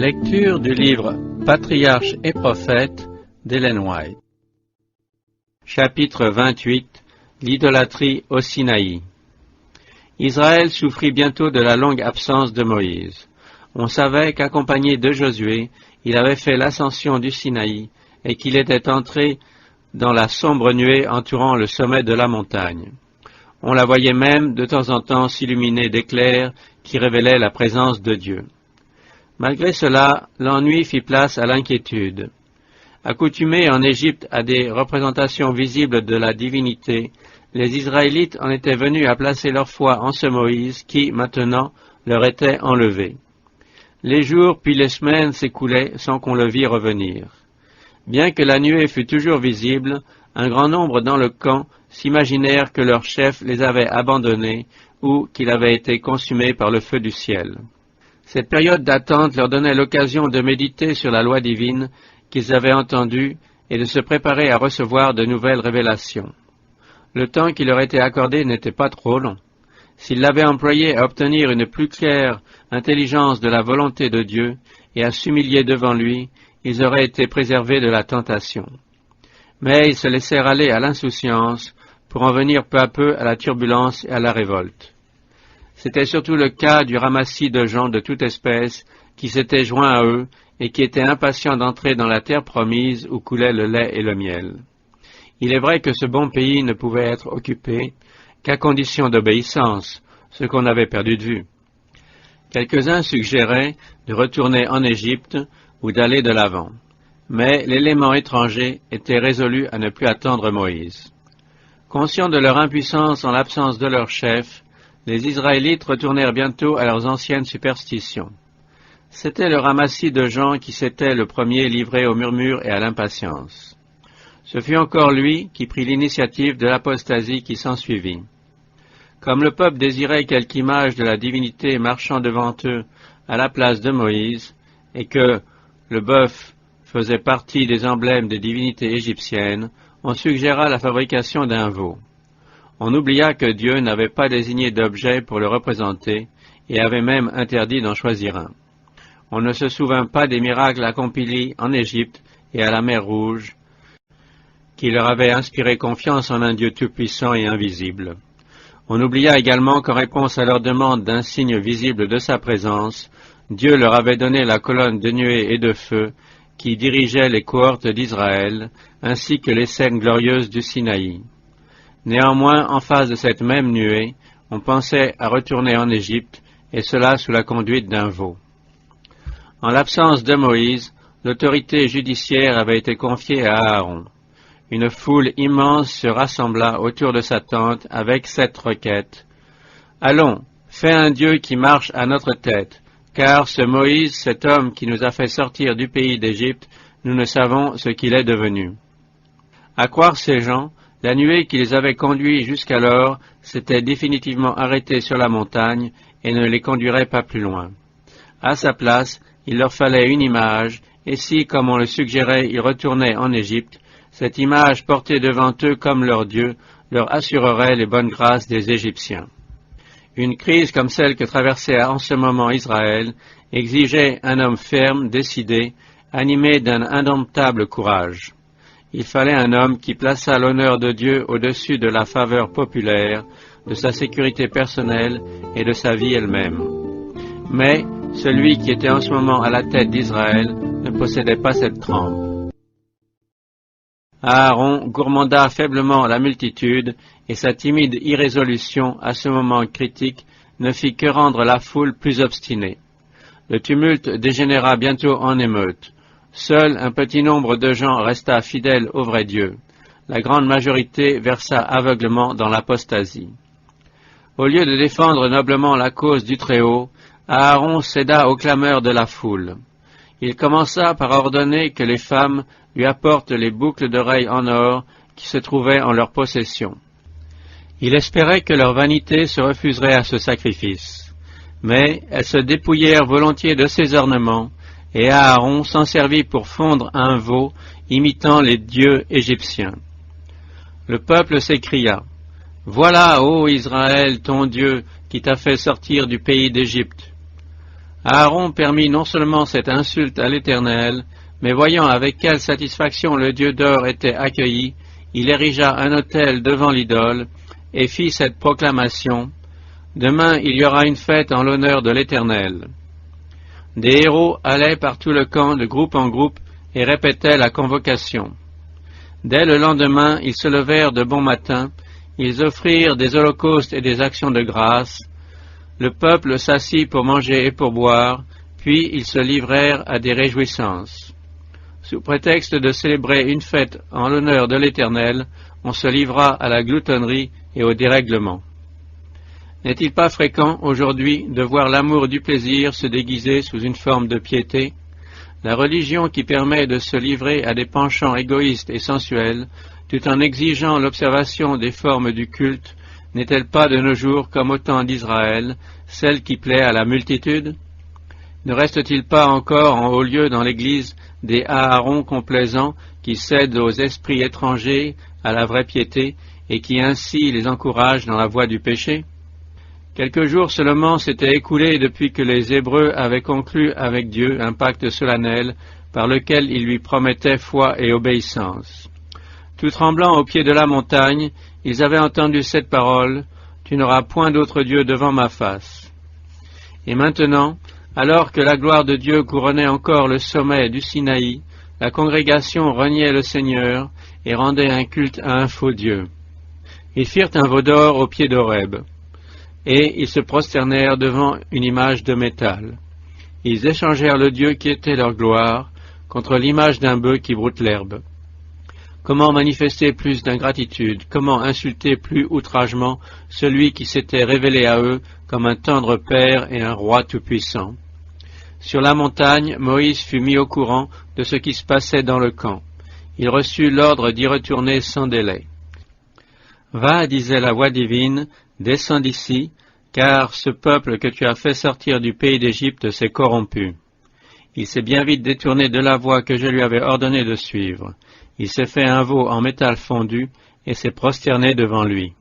Lecture du livre Patriarches et prophètes d'Ellen White. Chapitre 28. L'idolâtrie au Sinaï. Israël souffrit bientôt de la longue absence de Moïse. On savait qu'accompagné de Josué, il avait fait l'ascension du Sinaï et qu'il était entré dans la sombre nuée entourant le sommet de la montagne. On la voyait même de temps en temps s'illuminer d'éclairs qui révélaient la présence de Dieu. Malgré cela, l'ennui fit place à l'inquiétude. Accoutumés en Égypte à des représentations visibles de la divinité, les Israélites en étaient venus à placer leur foi en ce Moïse qui, maintenant, leur était enlevé. Les jours puis les semaines s'écoulaient sans qu'on le vît revenir. Bien que la nuée fût toujours visible, un grand nombre dans le camp s'imaginèrent que leur chef les avait abandonnés ou qu'il avait été consumé par le feu du ciel. Cette période d'attente leur donnait l'occasion de méditer sur la loi divine qu'ils avaient entendue et de se préparer à recevoir de nouvelles révélations. Le temps qui leur était accordé n'était pas trop long. S'ils l'avaient employé à obtenir une plus claire intelligence de la volonté de Dieu et à s'humilier devant lui, ils auraient été préservés de la tentation. Mais ils se laissèrent aller à l'insouciance pour en venir peu à peu à la turbulence et à la révolte. C'était surtout le cas du ramassis de gens de toute espèce qui s'étaient joints à eux et qui étaient impatients d'entrer dans la terre promise où coulait le lait et le miel. Il est vrai que ce bon pays ne pouvait être occupé qu'à condition d'obéissance, ce qu'on avait perdu de vue. Quelques-uns suggéraient de retourner en Égypte ou d'aller de l'avant, mais l'élément étranger était résolu à ne plus attendre Moïse. Conscients de leur impuissance en l'absence de leur chef, les Israélites retournèrent bientôt à leurs anciennes superstitions. C'était le ramassis de gens qui s'était le premier livré au murmure et à l'impatience. Ce fut encore lui qui prit l'initiative de l'apostasie qui s'ensuivit. Comme le peuple désirait quelque image de la divinité marchant devant eux à la place de Moïse, et que le bœuf faisait partie des emblèmes des divinités égyptiennes, on suggéra la fabrication d'un veau. On oublia que Dieu n'avait pas désigné d'objet pour le représenter et avait même interdit d'en choisir un. On ne se souvint pas des miracles accomplis en Égypte et à la mer Rouge, qui leur avaient inspiré confiance en un Dieu tout-puissant et invisible. On oublia également qu'en réponse à leur demande d'un signe visible de sa présence, Dieu leur avait donné la colonne de nuée et de feu qui dirigeait les cohortes d'Israël, ainsi que les scènes glorieuses du Sinaï. Néanmoins, en face de cette même nuée, on pensait à retourner en Égypte, et cela sous la conduite d'un veau. En l'absence de Moïse, l'autorité judiciaire avait été confiée à Aaron. Une foule immense se rassembla autour de sa tente avec cette requête. « Allons, fais un Dieu qui marche à notre tête, car ce Moïse, cet homme qui nous a fait sortir du pays d'Égypte, nous ne savons ce qu'il est devenu. » À croire ces gens, la nuée qui les avait conduits jusqu'alors s'était définitivement arrêtée sur la montagne et ne les conduirait pas plus loin. À sa place, il leur fallait une image, et si, comme on le suggérait, ils retournaient en Égypte, cette image portée devant eux comme leur Dieu leur assurerait les bonnes grâces des Égyptiens. Une crise comme celle que traversait en ce moment Israël exigeait un homme ferme, décidé, animé d'un indomptable courage. Il fallait un homme qui plaçât l'honneur de Dieu au-dessus de la faveur populaire, de sa sécurité personnelle et de sa vie elle-même. Mais celui qui était en ce moment à la tête d'Israël ne possédait pas cette trempe. Aaron gourmanda faiblement la multitude, et sa timide irrésolution à ce moment critique ne fit que rendre la foule plus obstinée. Le tumulte dégénéra bientôt en émeute. Seul un petit nombre de gens resta fidèle au vrai Dieu. La grande majorité versa aveuglement dans l'apostasie. Au lieu de défendre noblement la cause du Très-Haut, Aaron céda aux clameurs de la foule. Il commença par ordonner que les femmes lui apportent les boucles d'oreilles en or qui se trouvaient en leur possession. Il espérait que leur vanité se refuserait à ce sacrifice. Mais elles se dépouillèrent volontiers de ces ornements, et Aaron s'en servit pour fondre un veau imitant les dieux égyptiens. Le peuple s'écria, « Voilà, ô Israël, ton Dieu, qui t'a fait sortir du pays d'Égypte. » Aaron permit non seulement cette insulte à l'Éternel, mais voyant avec quelle satisfaction le dieu d'or était accueilli, il érigea un autel devant l'idole et fit cette proclamation: « Demain il y aura une fête en l'honneur de l'Éternel. » Des héros allaient par tout le camp de groupe en groupe et répétaient la convocation. Dès le lendemain, ils se levèrent de bon matin, ils offrirent des holocaustes et des actions de grâce. Le peuple s'assit pour manger et pour boire, puis ils se livrèrent à des réjouissances. Sous prétexte de célébrer une fête en l'honneur de l'Éternel, on se livra à la gloutonnerie et au dérèglement. N'est-il pas fréquent aujourd'hui de voir l'amour du plaisir se déguiser sous une forme de piété? La religion qui permet de se livrer à des penchants égoïstes et sensuels, tout en exigeant l'observation des formes du culte, n'est-elle pas de nos jours, comme au temps d'Israël, celle qui plaît à la multitude? Ne reste-t-il pas encore en haut lieu dans l'Église des Aaron complaisants qui cèdent aux esprits étrangers à la vraie piété et qui ainsi les encouragent dans la voie du péché? Quelques jours seulement s'étaient écoulés depuis que les Hébreux avaient conclu avec Dieu un pacte solennel par lequel ils lui promettaient foi et obéissance. Tout tremblant au pied de la montagne, ils avaient entendu cette parole: « Tu n'auras point d'autre Dieu devant ma face. » Et maintenant, alors que la gloire de Dieu couronnait encore le sommet du Sinaï, la congrégation reniait le Seigneur et rendait un culte à un faux Dieu. Ils firent un veau d'or au pied d'Horeb, et ils se prosternèrent devant une image de métal. Ils échangèrent le Dieu qui était leur gloire contre l'image d'un bœuf qui broute l'herbe. Comment manifester plus d'ingratitude, comment insulter plus outragement celui qui s'était révélé à eux comme un tendre père et un roi tout-puissant? Sur la montagne, Moïse fut mis au courant de ce qui se passait dans le camp. Il reçut l'ordre d'y retourner sans délai. « Va, disait la voix divine, descends d'ici, car ce peuple que tu as fait sortir du pays d'Égypte s'est corrompu. Il s'est bien vite détourné de la voie que je lui avais ordonné de suivre. Il s'est fait un veau en métal fondu et s'est prosterné devant lui. »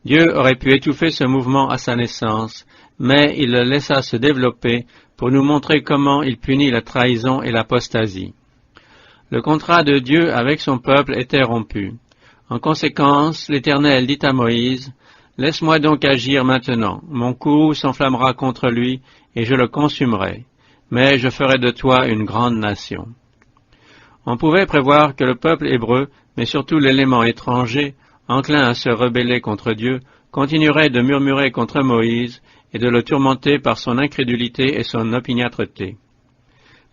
Dieu aurait pu étouffer ce mouvement à sa naissance, mais il le laissa se développer pour nous montrer comment il punit la trahison et l'apostasie. Le contrat de Dieu avec son peuple était rompu. En conséquence, l'Éternel dit à Moïse: « Laisse-moi donc agir maintenant, mon courroux s'enflammera contre lui, et je le consumerai, mais je ferai de toi une grande nation. » On pouvait prévoir que le peuple hébreu, mais surtout l'élément étranger, enclin à se rebeller contre Dieu, continuerait de murmurer contre Moïse et de le tourmenter par son incrédulité et son opiniâtreté.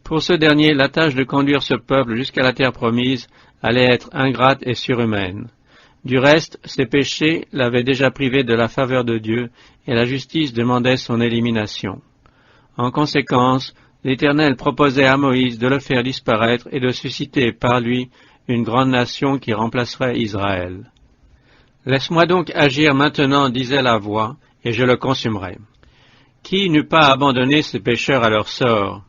Pour ce dernier, la tâche de conduire ce peuple jusqu'à la terre promise allait être ingrate et surhumaine. Du reste, ses péchés l'avaient déjà privé de la faveur de Dieu, et la justice demandait son élimination. En conséquence, l'Éternel proposait à Moïse de le faire disparaître et de susciter par lui une grande nation qui remplacerait Israël. « Laisse-moi donc agir maintenant, disait la voix, et je le consumerai. » Qui n'eût pas abandonné ces pécheurs à leur sort?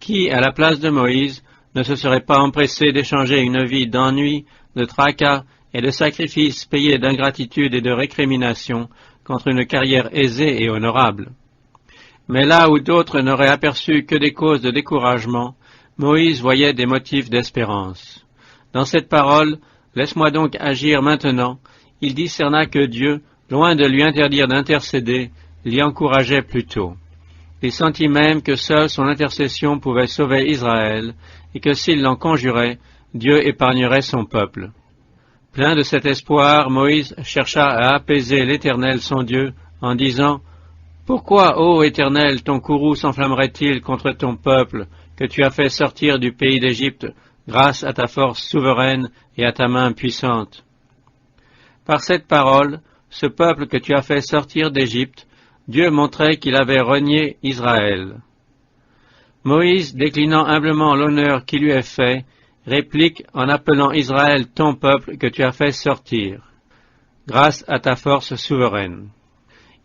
Qui, à la place de Moïse, ne se serait pas empressé d'échanger une vie d'ennui, de tracas et de sacrifices payés d'ingratitude et de récrimination contre une carrière aisée et honorable? Mais là où d'autres n'auraient aperçu que des causes de découragement, Moïse voyait des motifs d'espérance. Dans cette parole, « Laisse-moi donc agir maintenant », il discerna que Dieu, loin de lui interdire d'intercéder, l'y encourageait plutôt. Il sentit même que seule son intercession pouvait sauver Israël, et que s'il l'en conjurait, Dieu épargnerait son peuple. Plein de cet espoir, Moïse chercha à apaiser l'Éternel son Dieu, en disant: « Pourquoi, ô Éternel, ton courroux s'enflammerait-il contre ton peuple, que tu as fait sortir du pays d'Égypte, grâce à ta force souveraine et à ta main puissante? » Par cette parole, ce peuple que tu as fait sortir d'Égypte, Dieu montrait qu'il avait renié Israël. Moïse, déclinant humblement l'honneur qui lui est fait, réplique en appelant Israël ton peuple que tu as fait sortir, grâce à ta force souveraine.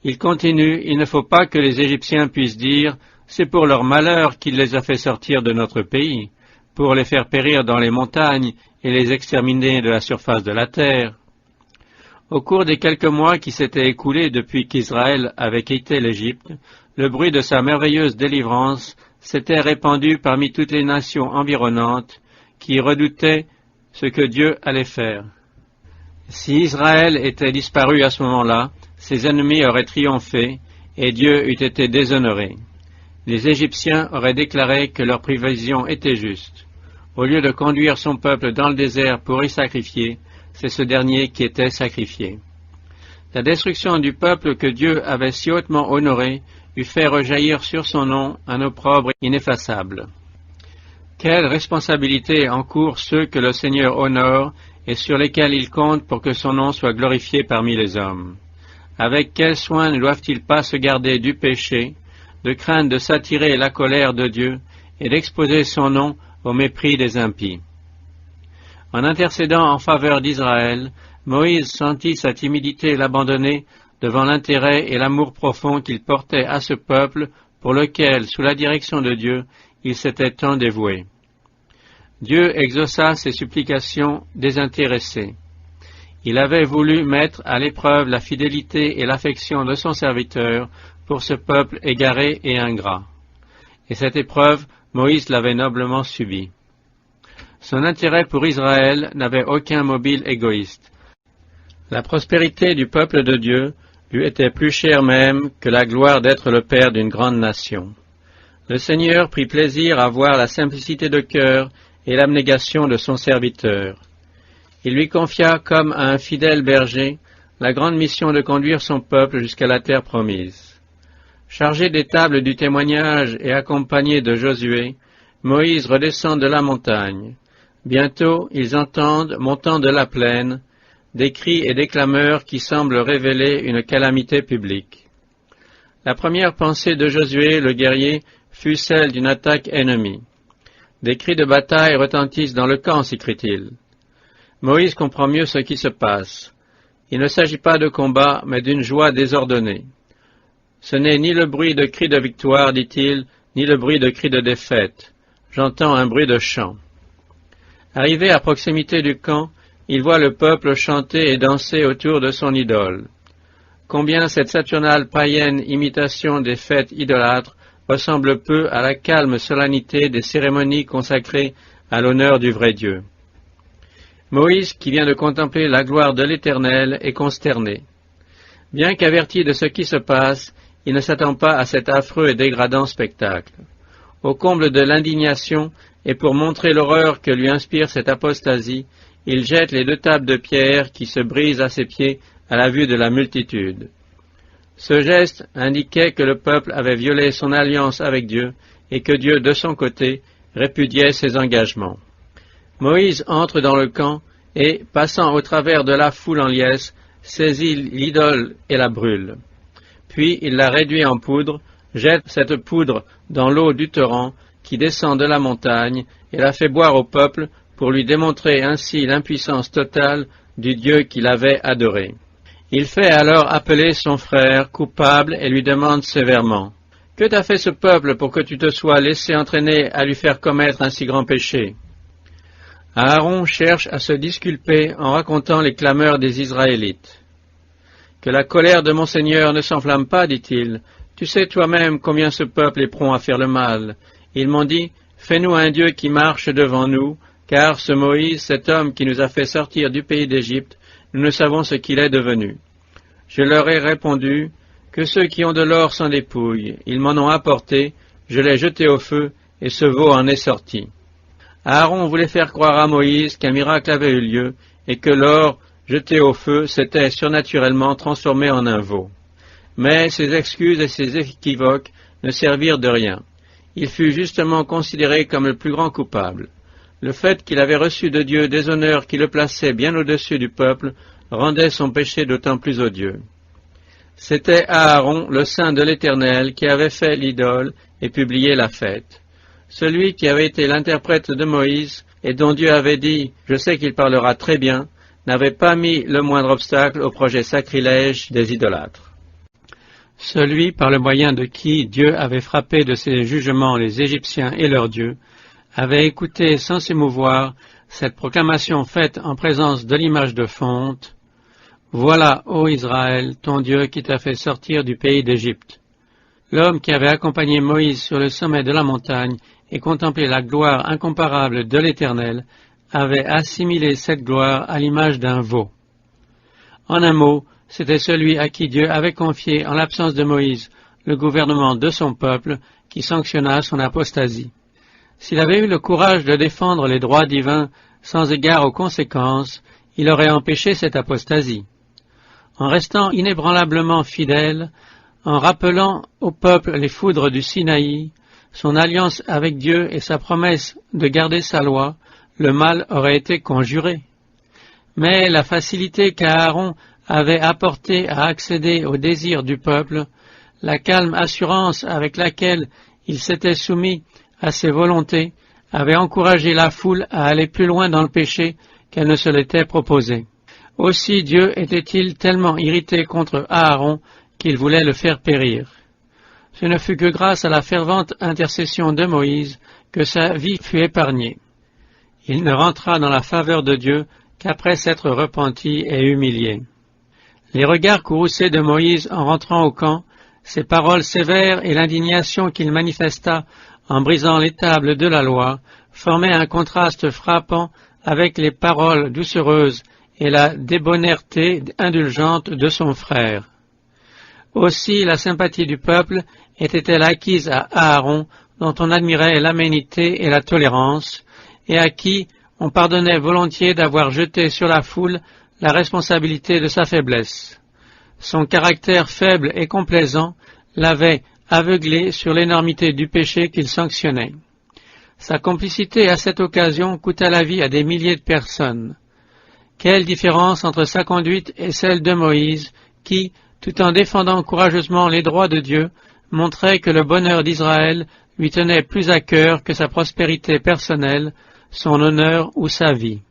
Il continue: il ne faut pas que les Égyptiens puissent dire: c'est pour leur malheur qu'il les a fait sortir de notre pays, pour les faire périr dans les montagnes et les exterminer de la surface de la terre. Au cours des quelques mois qui s'étaient écoulés depuis qu'Israël avait quitté l'Égypte, le bruit de sa merveilleuse délivrance s'était répandu parmi toutes les nations environnantes qui redoutaient ce que Dieu allait faire. Si Israël était disparu à ce moment-là, ses ennemis auraient triomphé et Dieu eût été déshonoré. Les Égyptiens auraient déclaré que leur prévision était juste. Au lieu de conduire son peuple dans le désert pour y sacrifier, c'est ce dernier qui était sacrifié. La destruction du peuple que Dieu avait si hautement honoré eût fait rejaillir sur son nom un opprobre ineffaçable. Quelle responsabilité encourent ceux que le Seigneur honore et sur lesquels il compte pour que son nom soit glorifié parmi les hommes. Avec quel soin ne doivent-ils pas se garder du péché, de craindre de s'attirer la colère de Dieu et d'exposer son nom au mépris des impies. En intercédant en faveur d'Israël, Moïse sentit sa timidité l'abandonner devant l'intérêt et l'amour profond qu'il portait à ce peuple pour lequel, sous la direction de Dieu, il s'était tant dévoué. Dieu exauça ses supplications désintéressées. Il avait voulu mettre à l'épreuve la fidélité et l'affection de son serviteur pour ce peuple égaré et ingrat. Et cette épreuve, Moïse l'avait noblement subie. Son intérêt pour Israël n'avait aucun mobile égoïste. La prospérité du peuple de Dieu lui était plus chère même que la gloire d'être le père d'une grande nation. Le Seigneur prit plaisir à voir la simplicité de cœur et l'abnégation de son serviteur. Il lui confia comme à un fidèle berger la grande mission de conduire son peuple jusqu'à la terre promise. Chargé des tables du témoignage et accompagné de Josué, Moïse redescend de la montagne. Bientôt, ils entendent, montant de la plaine, des cris et des clameurs qui semblent révéler une calamité publique. La première pensée de Josué, le guerrier, fut celle d'une attaque ennemie. Des cris de bataille retentissent dans le camp, s'écrie-t-il. Moïse comprend mieux ce qui se passe. Il ne s'agit pas de combat, mais d'une joie désordonnée. Ce n'est ni le bruit de cris de victoire, dit-il, ni le bruit de cris de défaite. J'entends un bruit de chant. Arrivé à proximité du camp, il voit le peuple chanter et danser autour de son idole. Combien cette saturnale païenne imitation des fêtes idolâtres ressemble peu à la calme solennité des cérémonies consacrées à l'honneur du vrai Dieu. Moïse, qui vient de contempler la gloire de l'Éternel, est consterné. Bien qu'averti de ce qui se passe, il ne s'attend pas à cet affreux et dégradant spectacle. Au comble de l'indignation, et pour montrer l'horreur que lui inspire cette apostasie, il jette les 2 tables de pierre qui se brisent à ses pieds à la vue de la multitude. Ce geste indiquait que le peuple avait violé son alliance avec Dieu et que Dieu, de son côté, répudiait ses engagements. Moïse entre dans le camp et, passant au travers de la foule en liesse, saisit l'idole et la brûle. Puis il la réduit en poudre, jette cette poudre dans l'eau du torrent qui descend de la montagne et la fait boire au peuple pour lui démontrer ainsi l'impuissance totale du Dieu qu'il avait adoré. Il fait alors appeler son frère coupable et lui demande sévèrement « Que t'a fait ce peuple pour que tu te sois laissé entraîner à lui faire commettre un si grand péché ?» Aaron cherche à se disculper en racontant les clameurs des Israélites. « Que la colère de mon Seigneur ne s'enflamme pas, dit-il. Tu sais toi-même combien ce peuple est prompt à faire le mal. Ils m'ont dit « Fais-nous un Dieu qui marche devant nous, car ce Moïse, cet homme qui nous a fait sortir du pays d'Égypte, nous ne savons ce qu'il est devenu. » Je leur ai répondu que ceux qui ont de l'or s'en dépouillent. Ils m'en ont apporté, je l'ai jeté au feu, et ce veau en est sorti. Aaron voulait faire croire à Moïse qu'un miracle avait eu lieu, et que l'or jeté au feu s'était surnaturellement transformé en un veau. Mais ces excuses et ces équivoques ne servirent de rien. Il fut justement considéré comme le plus grand coupable. Le fait qu'il avait reçu de Dieu des honneurs qui le plaçaient bien au-dessus du peuple rendait son péché d'autant plus odieux. C'était Aaron, le saint de l'Éternel, qui avait fait l'idole et publié la fête. Celui qui avait été l'interprète de Moïse et dont Dieu avait dit « Je sais qu'il parlera très bien », n'avait pas mis le moindre obstacle au projet sacrilège des idolâtres. Celui par le moyen de qui Dieu avait frappé de ses jugements les Égyptiens et leurs dieux, avait écouté sans s'émouvoir cette proclamation faite en présence de l'image de fonte « Voilà, ô Israël, ton Dieu qui t'a fait sortir du pays d'Égypte. » L'homme qui avait accompagné Moïse sur le sommet de la montagne et contemplé la gloire incomparable de l'Éternel, avait assimilé cette gloire à l'image d'un veau. En un mot, c'était celui à qui Dieu avait confié, en l'absence de Moïse, le gouvernement de son peuple, qui sanctionna son apostasie. S'il avait eu le courage de défendre les droits divins sans égard aux conséquences, il aurait empêché cette apostasie. En restant inébranlablement fidèle, en rappelant au peuple les foudres du Sinaï, son alliance avec Dieu et sa promesse de garder sa loi, le mal aurait été conjuré. Mais la facilité qu'Aaron avait apportée à accéder aux désirs du peuple, la calme assurance avec laquelle il s'était soumis à ses volontés, avait encouragé la foule à aller plus loin dans le péché qu'elle ne se l'était proposé. Aussi Dieu était-il tellement irrité contre Aaron qu'il voulait le faire périr. Ce ne fut que grâce à la fervente intercession de Moïse que sa vie fut épargnée. Il ne rentra dans la faveur de Dieu qu'après s'être repenti et humilié. Les regards courroucés de Moïse en rentrant au camp, ses paroles sévères et l'indignation qu'il manifesta en brisant les tables de la loi formaient un contraste frappant avec les paroles doucereuses et la débonnaire-té indulgente de son frère. Aussi la sympathie du peuple était-elle acquise à Aaron, dont on admirait l'aménité et la tolérance, et à qui on pardonnait volontiers d'avoir jeté sur la foule la responsabilité de sa faiblesse. Son caractère faible et complaisant l'avait aveuglé sur l'énormité du péché qu'il sanctionnait. Sa complicité à cette occasion coûta la vie à des milliers de personnes. Quelle différence entre sa conduite et celle de Moïse, qui, tout en défendant courageusement les droits de Dieu, montrait que le bonheur d'Israël lui tenait plus à cœur que sa prospérité personnelle, son honneur ou sa vie.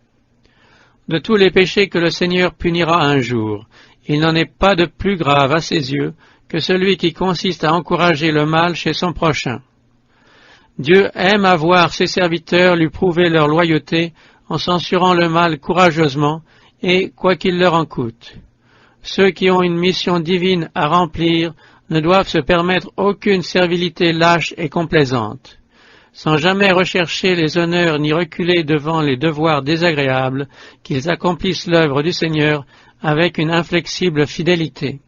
De tous les péchés que le Seigneur punira un jour, il n'en est pas de plus grave à ses yeux que celui qui consiste à encourager le mal chez son prochain. Dieu aime à voir ses serviteurs lui prouver leur loyauté en censurant le mal courageusement et quoi qu'il leur en coûte. Ceux qui ont une mission divine à remplir ne doivent se permettre aucune servilité lâche et complaisante. Sans jamais rechercher les honneurs ni reculer devant les devoirs désagréables, qu'ils accomplissent l'œuvre du Seigneur avec une inflexible fidélité.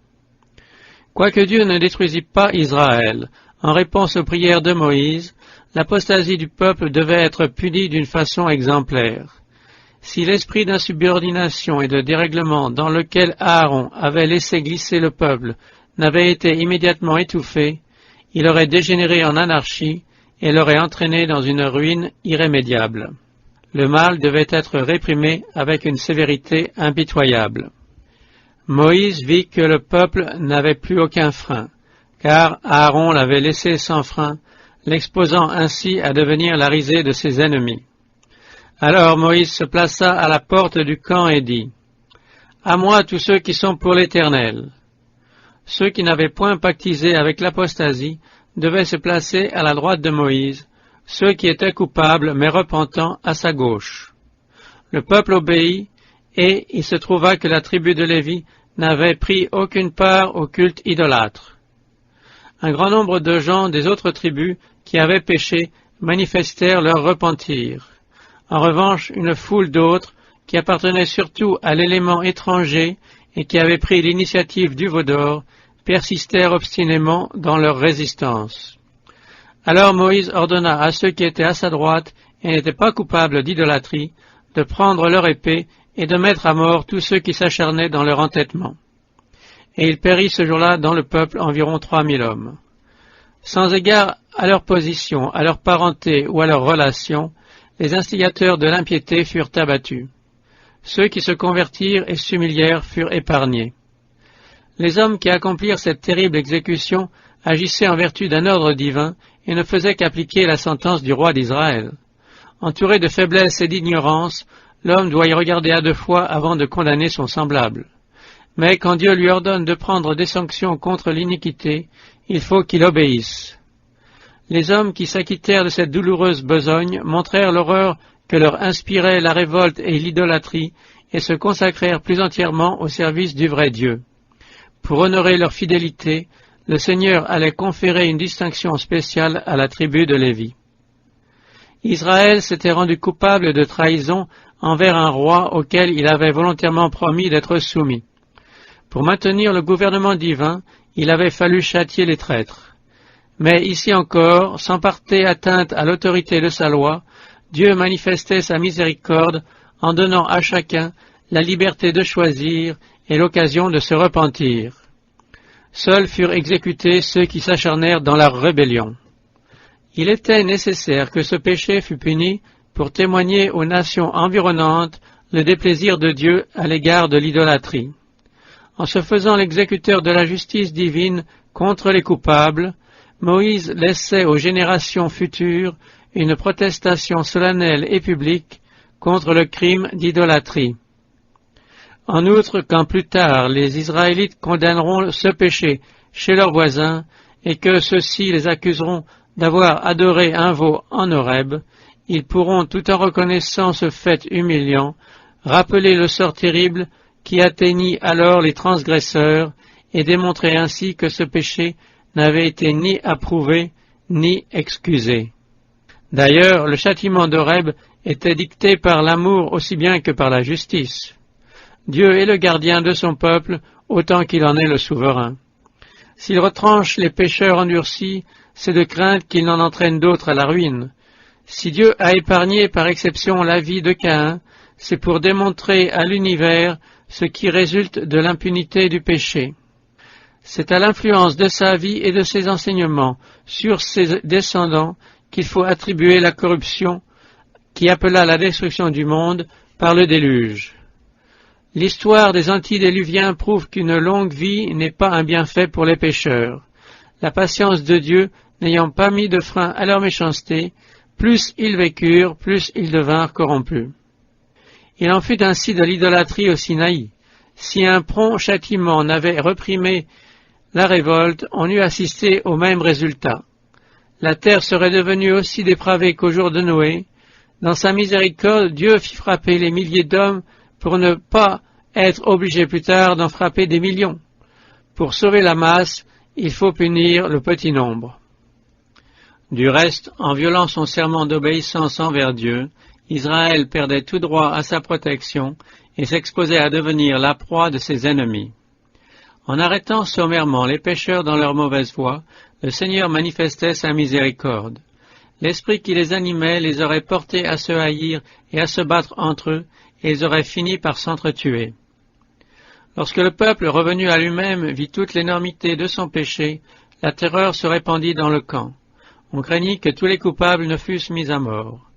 Quoique Dieu ne détruisit pas Israël, en réponse aux prières de Moïse, l'apostasie du peuple devait être punie d'une façon exemplaire. Si l'esprit d'insubordination et de dérèglement dans lequel Aaron avait laissé glisser le peuple n'avait été immédiatement étouffé, il aurait dégénéré en anarchie et l'aurait entraîné dans une ruine irrémédiable. Le mal devait être réprimé avec une sévérité impitoyable. Moïse vit que le peuple n'avait plus aucun frein, car Aaron l'avait laissé sans frein, l'exposant ainsi à devenir la risée de ses ennemis. Alors Moïse se plaça à la porte du camp et dit : « À moi tous ceux qui sont pour l'Éternel. » Ceux qui n'avaient point pactisé avec l'apostasie devaient se placer à la droite de Moïse, ceux qui étaient coupables mais repentants à sa gauche. Le peuple obéit, et il se trouva que la tribu de Lévi n'avait pris aucune part au culte idolâtre. Un grand nombre de gens des autres tribus qui avaient péché manifestèrent leur repentir. En revanche, une foule d'autres, qui appartenaient surtout à l'élément étranger et qui avaient pris l'initiative du veau d'or, persistèrent obstinément dans leur résistance. Alors Moïse ordonna à ceux qui étaient à sa droite et n'étaient pas coupables d'idolâtrie de prendre leur épée et de mettre à mort tous ceux qui s'acharnaient dans leur entêtement. Et il périt ce jour-là dans le peuple environ 3000 hommes. Sans égard à leur position, à leur parenté ou à leurs relations, les instigateurs de l'impiété furent abattus. Ceux qui se convertirent et s'humilièrent furent épargnés. Les hommes qui accomplirent cette terrible exécution agissaient en vertu d'un ordre divin et ne faisaient qu'appliquer la sentence du roi d'Israël. Entouré de faiblesse et d'ignorance, l'homme doit y regarder à deux fois avant de condamner son semblable. Mais quand Dieu lui ordonne de prendre des sanctions contre l'iniquité, il faut qu'il obéisse. Les hommes qui s'acquittèrent de cette douloureuse besogne montrèrent l'horreur que leur inspirait la révolte et l'idolâtrie et se consacrèrent plus entièrement au service du vrai Dieu. Pour honorer leur fidélité, le Seigneur allait conférer une distinction spéciale à la tribu de Lévi. Israël s'était rendu coupable de trahison envers un roi auquel il avait volontairement promis d'être soumis. Pour maintenir le gouvernement divin, il avait fallu châtier les traîtres. Mais ici encore, sans porter atteinte à l'autorité de sa loi, Dieu manifestait sa miséricorde en donnant à chacun la liberté de choisir et l'occasion de se repentir. Seuls furent exécutés ceux qui s'acharnèrent dans la rébellion. Il était nécessaire que ce péché fût puni pour témoigner aux nations environnantes le déplaisir de Dieu à l'égard de l'idolâtrie. En se faisant l'exécuteur de la justice divine contre les coupables, Moïse laissait aux générations futures une protestation solennelle et publique contre le crime d'idolâtrie. En outre, quand plus tard les Israélites condamneront ce péché chez leurs voisins et que ceux-ci les accuseront d'avoir adoré un veau en Horeb, ils pourront, tout en reconnaissant ce fait humiliant, rappeler le sort terrible qui atteignit alors les transgresseurs et démontrer ainsi que ce péché n'avait été ni approuvé ni excusé. D'ailleurs, le châtiment d'Horeb était dicté par l'amour aussi bien que par la justice. Dieu est le gardien de son peuple autant qu'il en est le souverain. S'il retranche les pécheurs endurcis, c'est de crainte qu'il n'en entraîne d'autres à la ruine. Si Dieu a épargné par exception la vie de Caïn, c'est pour démontrer à l'univers ce qui résulte de l'impunité du péché. C'est à l'influence de sa vie et de ses enseignements sur ses descendants qu'il faut attribuer la corruption qui appela la destruction du monde par le déluge. L'histoire des antédiluviens prouve qu'une longue vie n'est pas un bienfait pour les pécheurs. La patience de Dieu n'ayant pas mis de frein à leur méchanceté, plus ils vécurent, plus ils devinrent corrompus. Il en fut ainsi de l'idolâtrie au Sinaï. Si un prompt châtiment n'avait reprimé la révolte, on eût assisté au même résultat. La terre serait devenue aussi dépravée qu'au jour de Noé. Dans sa miséricorde, Dieu fit frapper les milliers d'hommes pour ne pas être obligé plus tard d'en frapper des millions. Pour sauver la masse, il faut punir le petit nombre. Du reste, en violant son serment d'obéissance envers Dieu, Israël perdait tout droit à sa protection et s'exposait à devenir la proie de ses ennemis. En arrêtant sommairement les pécheurs dans leur mauvaise voie, le Seigneur manifestait sa miséricorde. L'esprit qui les animait les aurait portés à se haïr et à se battre entre eux, et ils auraient fini par s'entretuer. Lorsque le peuple revenu à lui-même vit toute l'énormité de son péché, la terreur se répandit dans le camp. On craignit que tous les coupables ne fussent mis à mort.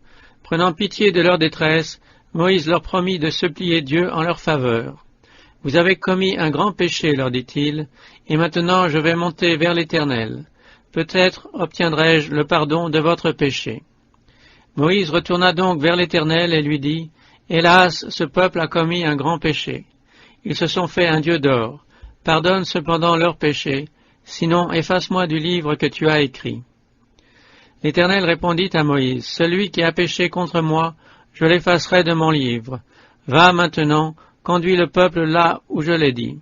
Prenant pitié de leur détresse, Moïse leur promit de supplier Dieu en leur faveur. « Vous avez commis un grand péché, leur dit-il, et maintenant je vais monter vers l'Éternel. Peut-être obtiendrai-je le pardon de votre péché. » Moïse retourna donc vers l'Éternel et lui dit, « Hélas, ce peuple a commis un grand péché. Ils se sont fait un dieu d'or. Pardonne cependant leurs péchés, sinon efface-moi du livre que tu as écrit. » L'Éternel répondit à Moïse, « Celui qui a péché contre moi, je l'effacerai de mon livre. Va maintenant, conduis le peuple là où je l'ai dit.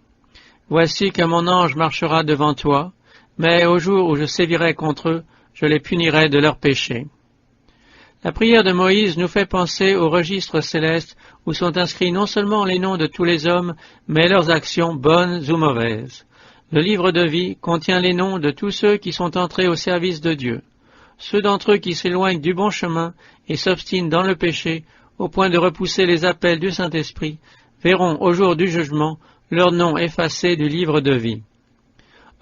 Voici que mon ange marchera devant toi, mais au jour où je sévirai contre eux, je les punirai de leurs péchés. » La prière de Moïse nous fait penser au registre céleste où sont inscrits non seulement les noms de tous les hommes, mais leurs actions bonnes ou mauvaises. Le livre de vie contient les noms de tous ceux qui sont entrés au service de Dieu. Ceux d'entre eux qui s'éloignent du bon chemin et s'obstinent dans le péché, au point de repousser les appels du Saint-Esprit, verront au jour du jugement leur nom effacé du livre de vie.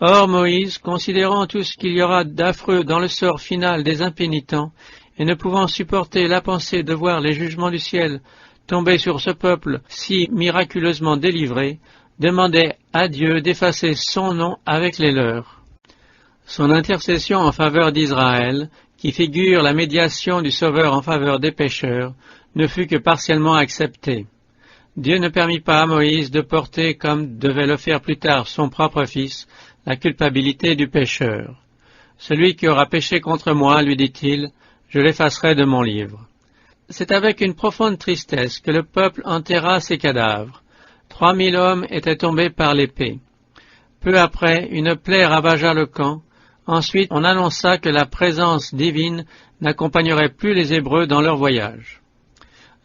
Or Moïse, considérant tout ce qu'il y aura d'affreux dans le sort final des impénitents, et ne pouvant supporter la pensée de voir les jugements du ciel tomber sur ce peuple si miraculeusement délivré, demandait à Dieu d'effacer son nom avec les leurs. Son intercession en faveur d'Israël, qui figure la médiation du Sauveur en faveur des pécheurs, ne fut que partiellement acceptée. Dieu ne permit pas à Moïse de porter, comme devait le faire plus tard son propre fils, la culpabilité du pécheur. « Celui qui aura péché contre moi, lui dit-il, je l'effacerai de mon livre. » C'est avec une profonde tristesse que le peuple enterra ses cadavres. 3000 hommes étaient tombés par l'épée. Peu après, une plaie ravagea le camp. Ensuite, on annonça que la présence divine n'accompagnerait plus les Hébreux dans leur voyage.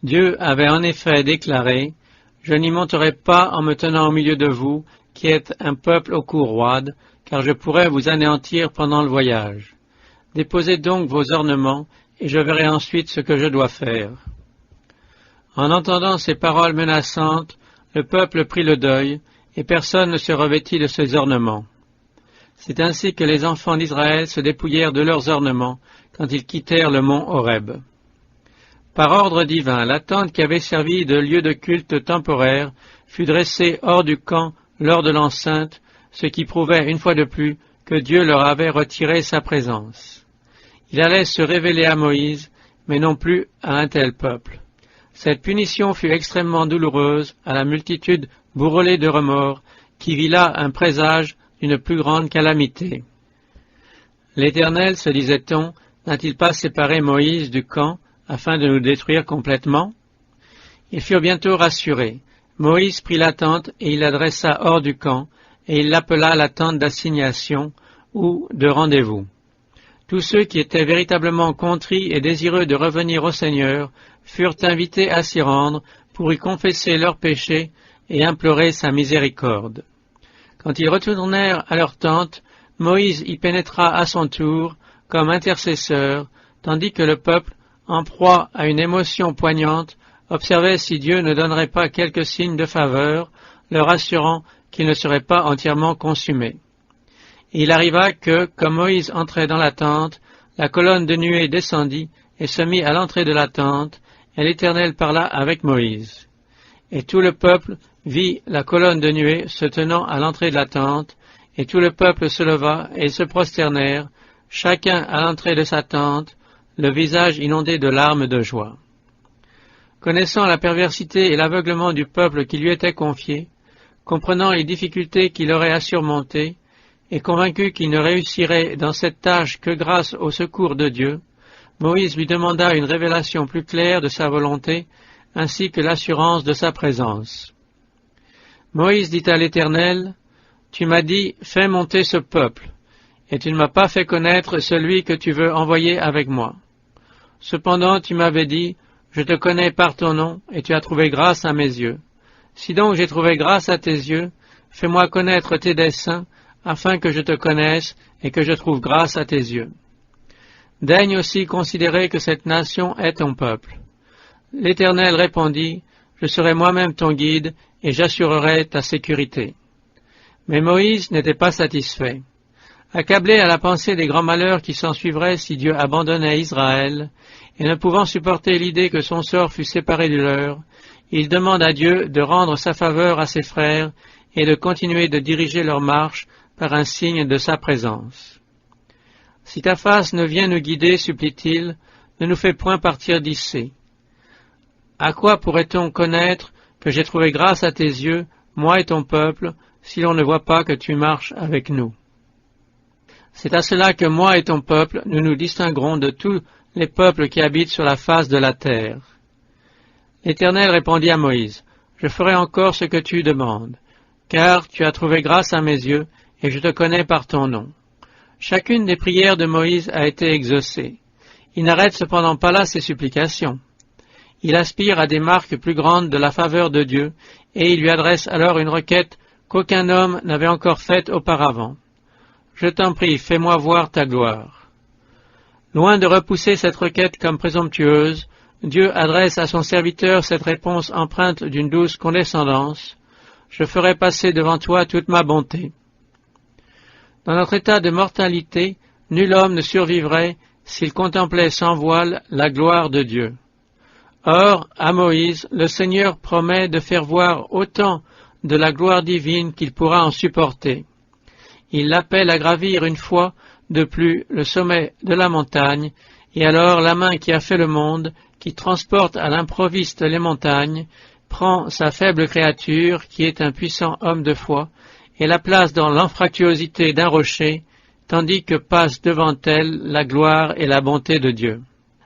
Dieu avait en effet déclaré « Je n'y monterai pas en me tenant au milieu de vous, qui êtes un peuple au cou roide, car je pourrais vous anéantir pendant le voyage. Déposez donc vos ornements, et je verrai ensuite ce que je dois faire. » En entendant ces paroles menaçantes, le peuple prit le deuil, et personne ne se revêtit de ses ornements. C'est ainsi que les enfants d'Israël se dépouillèrent de leurs ornements quand ils quittèrent le mont Horeb. Par ordre divin, la tente qui avait servi de lieu de culte temporaire fut dressée hors du camp lors de l'enceinte, ce qui prouvait une fois de plus que Dieu leur avait retiré sa présence. Il allait se révéler à Moïse, mais non plus à un tel peuple. Cette punition fut extrêmement douloureuse à la multitude bourrelée de remords, qui vit là un présage d'une plus grande calamité. L'Éternel, se disait-on, n'a-t-il pas séparé Moïse du camp afin de nous détruire complètement? Ils furent bientôt rassurés. Moïse prit la tente et il la dressa hors du camp, et il l'appela la tente d'assignation ou de rendez-vous. Tous ceux qui étaient véritablement contrits et désireux de revenir au Seigneur furent invités à s'y rendre pour y confesser leurs péchés et implorer sa miséricorde. Quand ils retournèrent à leur tente, Moïse y pénétra à son tour comme intercesseur, tandis que le peuple, en proie à une émotion poignante, observait si Dieu ne donnerait pas quelques signes de faveur, leur assurant qu'il ne serait pas entièrement consumé. Et il arriva que, comme Moïse entrait dans la tente, la colonne de nuée descendit et se mit à l'entrée de la tente, et l'Éternel parla avec Moïse. Et tout le peuple vit la colonne de nuée se tenant à l'entrée de la tente, et tout le peuple se leva et se prosternèrent, chacun à l'entrée de sa tente, le visage inondé de larmes de joie. Connaissant la perversité et l'aveuglement du peuple qui lui était confié, comprenant les difficultés qu'il aurait à surmonter, et convaincu qu'il ne réussirait dans cette tâche que grâce au secours de Dieu, Moïse lui demanda une révélation plus claire de sa volonté, ainsi que l'assurance de sa présence. Moïse dit à l'Éternel, « Tu m'as dit, fais monter ce peuple, et tu ne m'as pas fait connaître celui que tu veux envoyer avec moi. Cependant tu m'avais dit, je te connais par ton nom, et tu as trouvé grâce à mes yeux. Si donc j'ai trouvé grâce à tes yeux, fais-moi connaître tes desseins, afin que je te connaisse et que je trouve grâce à tes yeux. Daigne aussi considérer que cette nation est ton peuple. » L'Éternel répondit, « Je serai moi-même ton guide, et j'assurerai ta sécurité. » Mais Moïse n'était pas satisfait. Accablé à la pensée des grands malheurs qui s'ensuivraient si Dieu abandonnait Israël, et ne pouvant supporter l'idée que son sort fût séparé du leur, il demande à Dieu de rendre sa faveur à ses frères et de continuer de diriger leur marche par un signe de sa présence. « Si ta face ne vient nous guider, supplie-t-il, ne nous fais point partir d'ici. À quoi pourrait-on connaître que j'ai trouvé grâce à tes yeux, moi et ton peuple, si l'on ne voit pas que tu marches avec nous? C'est à cela que moi et ton peuple, nous nous distinguerons de tous les peuples qui habitent sur la face de la terre. » L'Éternel répondit à Moïse, « Je ferai encore ce que tu demandes, car tu as trouvé grâce à mes yeux, et je te connais par ton nom. » Chacune des prières de Moïse a été exaucée. Il n'arrête cependant pas là ses supplications. Il aspire à des marques plus grandes de la faveur de Dieu, et il lui adresse alors une requête qu'aucun homme n'avait encore faite auparavant. « Je t'en prie, fais-moi voir ta gloire. » Loin de repousser cette requête comme présomptueuse, Dieu adresse à son serviteur cette réponse empreinte d'une douce condescendance. « Je ferai passer devant toi toute ma bonté. » Dans notre état de mortalité, nul homme ne survivrait s'il contemplait sans voile la gloire de Dieu. Or, à Moïse, le Seigneur promet de faire voir autant de la gloire divine qu'il pourra en supporter. Il l'appelle à gravir une fois de plus le sommet de la montagne, et alors la main qui a fait le monde, qui transporte à l'improviste les montagnes, prend sa faible créature, qui est un puissant homme de foi, et la place dans l'anfractuosité d'un rocher, tandis que passent devant elle la gloire et la bonté de Dieu.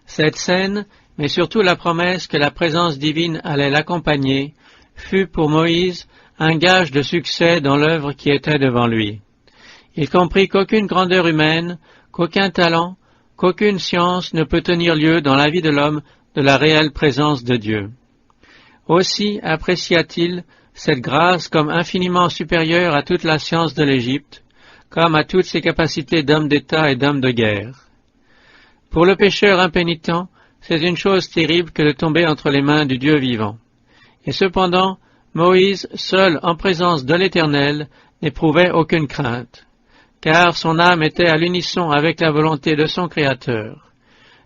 Cette scène, mais surtout la promesse que la présence divine allait l'accompagner, fut pour Moïse un gage de succès dans l'œuvre qui était devant lui. Il comprit qu'aucune grandeur humaine, qu'aucun talent, qu'aucune science ne peut tenir lieu dans la vie de l'homme de la réelle présence de Dieu. Aussi apprécia-t-il cette grâce comme infiniment supérieure à toute la science de l'Égypte, comme à toutes ses capacités d'homme d'État et d'homme de guerre. Pour le pécheur impénitent, c'est une chose terrible que de tomber entre les mains du Dieu vivant. Et cependant, Moïse, seul en présence de l'Éternel, n'éprouvait aucune crainte, car son âme était à l'unisson avec la volonté de son Créateur.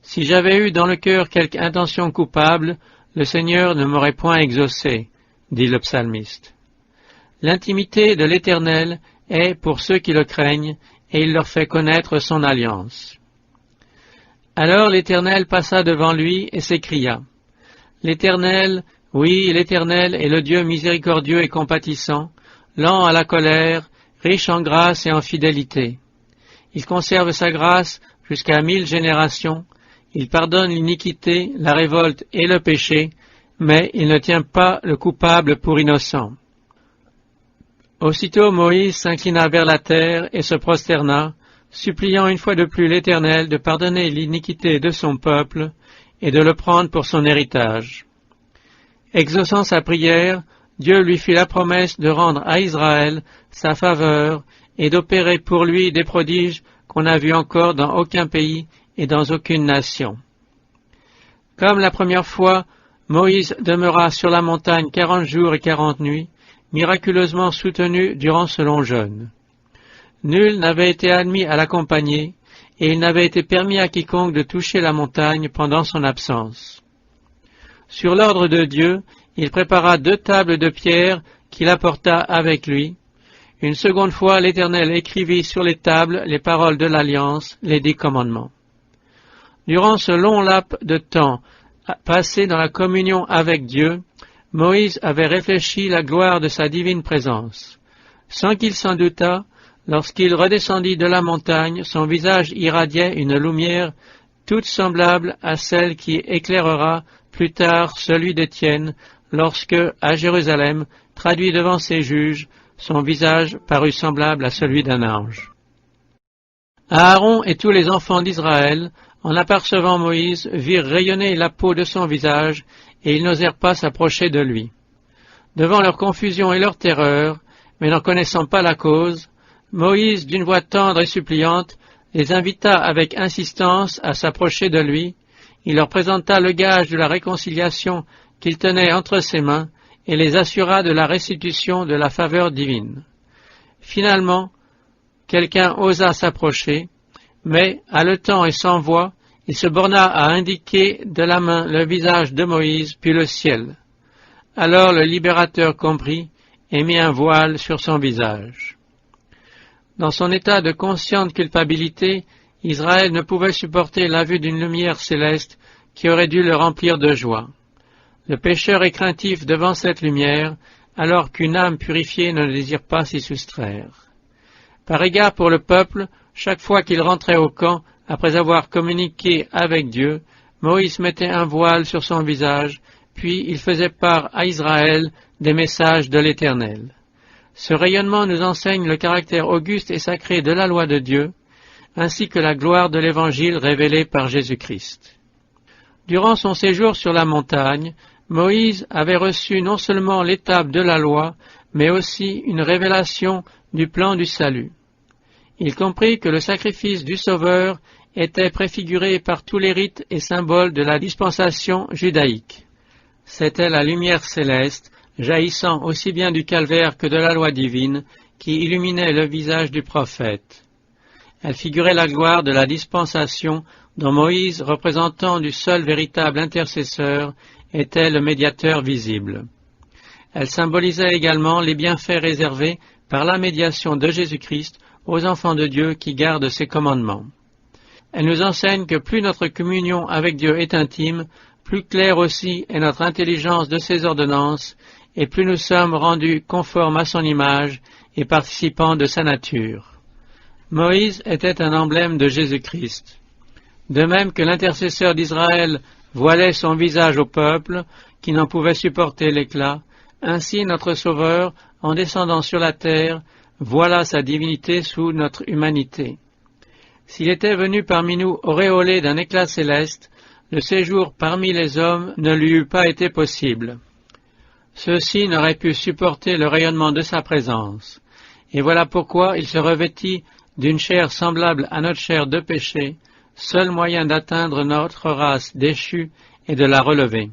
Si j'avais eu dans le cœur quelque intention coupable, le Seigneur ne m'aurait point exaucé, dit le psalmiste. L'intimité de l'Éternel est pour ceux qui le craignent, et il leur fait connaître son alliance. Alors l'Éternel passa devant lui et s'écria, « L'Éternel, oui, l'Éternel est le Dieu miséricordieux et compatissant, lent à la colère, riche en grâce et en fidélité. Il conserve sa grâce jusqu'à 1000 générations, il pardonne l'iniquité, la révolte et le péché, mais il ne tient pas le coupable pour innocent. » Aussitôt Moïse s'inclina vers la terre et se prosterna, suppliant une fois de plus l'Éternel de pardonner l'iniquité de son peuple et de le prendre pour son héritage. Exaucant sa prière, Dieu lui fit la promesse de rendre à Israël sa faveur et d'opérer pour lui des prodiges qu'on n'a vus encore dans aucun pays et dans aucune nation. Comme la première fois, Moïse demeura sur la montagne 40 jours et 40 nuits, miraculeusement soutenu durant ce long jeûne. Nul n'avait été admis à l'accompagner, et il n'avait été permis à quiconque de toucher la montagne pendant son absence. Sur l'ordre de Dieu, il prépara 2 tables de pierre qu'il apporta avec lui. Une seconde fois, l'Éternel écrivit sur les tables les paroles de l'Alliance, les 10 commandements. Durant ce long laps de temps passé dans la communion avec Dieu, Moïse avait réfléchi la gloire de sa divine présence. Sans qu'il s'en doutât, lorsqu'il redescendit de la montagne, son visage irradiait une lumière toute semblable à celle qui éclairera plus tard celui d'Étienne, lorsque, à Jérusalem, traduit devant ses juges, son visage parut semblable à celui d'un ange. Aaron et tous les enfants d'Israël, en apercevant Moïse, virent rayonner la peau de son visage, et ils n'osèrent pas s'approcher de lui. Devant leur confusion et leur terreur, mais n'en connaissant pas la cause, Moïse, d'une voix tendre et suppliante, les invita avec insistance à s'approcher de lui. Il leur présenta le gage de la réconciliation qu'il tenait entre ses mains et les assura de la restitution de la faveur divine. Finalement, quelqu'un osa s'approcher, mais, haletant et sans voix, il se borna à indiquer de la main le visage de Moïse, puis le ciel. Alors le libérateur comprit et mit un voile sur son visage. Dans son état de consciente culpabilité, Israël ne pouvait supporter la vue d'une lumière céleste qui aurait dû le remplir de joie. Le pécheur est craintif devant cette lumière, alors qu'une âme purifiée ne désire pas s'y soustraire. Par égard pour le peuple, chaque fois qu'il rentrait au camp, après avoir communiqué avec Dieu, Moïse mettait un voile sur son visage, puis il faisait part à Israël des messages de l'Éternel. Ce rayonnement nous enseigne le caractère auguste et sacré de la loi de Dieu, ainsi que la gloire de l'Évangile révélé par Jésus-Christ. Durant son séjour sur la montagne, Moïse avait reçu non seulement l'étape de la loi, mais aussi une révélation du plan du salut. Il comprit que le sacrifice du Sauveur était préfiguré par tous les rites et symboles de la dispensation judaïque. C'était la lumière céleste, jaillissant aussi bien du calvaire que de la loi divine, qui illuminait le visage du prophète. Elle figurait la gloire de la dispensation dont Moïse, représentant du seul véritable intercesseur, était le médiateur visible. Elle symbolisait également les bienfaits réservés par la médiation de Jésus-Christ aux enfants de Dieu qui gardent ses commandements. Elle nous enseigne que plus notre communion avec Dieu est intime, plus claire aussi est notre intelligence de ses ordonnances, et plus nous sommes rendus conformes à son image et participants de sa nature. Moïse était un emblème de Jésus-Christ. De même que l'intercesseur d'Israël voilait son visage au peuple, qui n'en pouvait supporter l'éclat, ainsi notre Sauveur en descendant sur la terre, voilà sa divinité sous notre humanité. S'il était venu parmi nous auréolé d'un éclat céleste, le séjour parmi les hommes ne lui eût pas été possible. Ceux-ci n'auraient pu supporter le rayonnement de sa présence. Et voilà pourquoi il se revêtit d'une chair semblable à notre chair de péché, seul moyen d'atteindre notre race déchue et de la relever.